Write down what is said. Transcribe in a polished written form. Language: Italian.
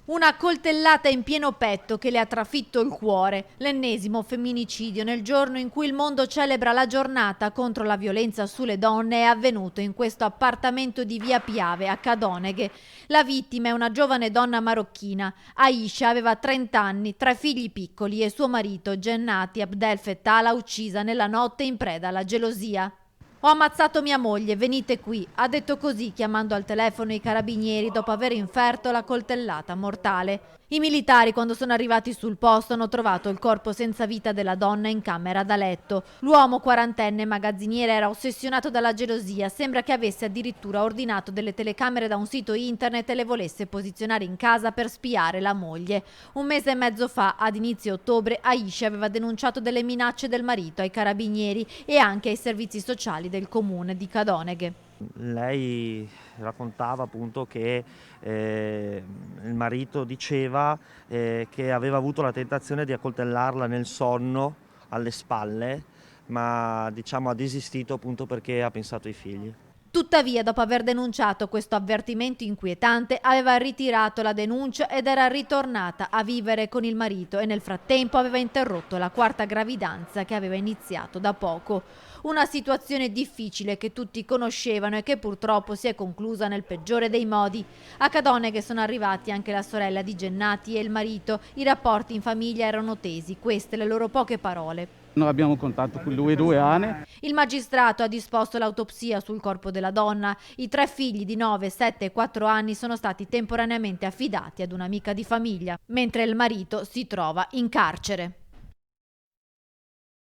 Una coltellata in pieno petto che le ha trafitto il cuore, l'ennesimo femminicidio nel giorno in cui il mondo celebra la giornata contro la violenza sulle donne è avvenuto in questo appartamento di via Piave a Cadoneghe. La vittima è una giovane donna marocchina. Aisha aveva 30 anni, 3 figli piccoli e suo marito Gennati Abdel Fettah l'ha uccisa nella notte in preda alla gelosia. Ho ammazzato mia moglie, venite qui, ha detto così chiamando al telefono i carabinieri dopo aver inferto la coltellata mortale. I militari, quando sono arrivati sul posto, hanno trovato il corpo senza vita della donna in camera da letto. L'uomo quarantenne magazziniere era ossessionato dalla gelosia, sembra che avesse addirittura ordinato delle telecamere da un sito internet e le volesse posizionare in casa per spiare la moglie. Un mese e mezzo fa, ad inizio ottobre, Aisha aveva denunciato delle minacce del marito ai carabinieri e anche ai servizi sociali del comune di Cadoneghe. Lei raccontava appunto che il marito diceva che aveva avuto la tentazione di accoltellarla nel sonno alle spalle, ma diciamo ha desistito appunto perché ha pensato ai figli. Tuttavia, dopo aver denunciato questo avvertimento inquietante, aveva ritirato la denuncia ed era ritornata a vivere con il marito e nel frattempo aveva interrotto la quarta gravidanza che aveva iniziato da poco. Una situazione difficile che tutti conoscevano e che purtroppo si è conclusa nel peggiore dei modi. A Cadoneghe sono arrivati anche la sorella di Gennati e il marito. I rapporti in famiglia erano tesi, queste le loro poche parole. Noi abbiamo contatto con lui 2 anni. Il magistrato ha disposto l'autopsia sul corpo della donna. I 3 figli di 9, 7 e 4 anni sono stati temporaneamente affidati ad un'amica di famiglia, mentre il marito si trova in carcere.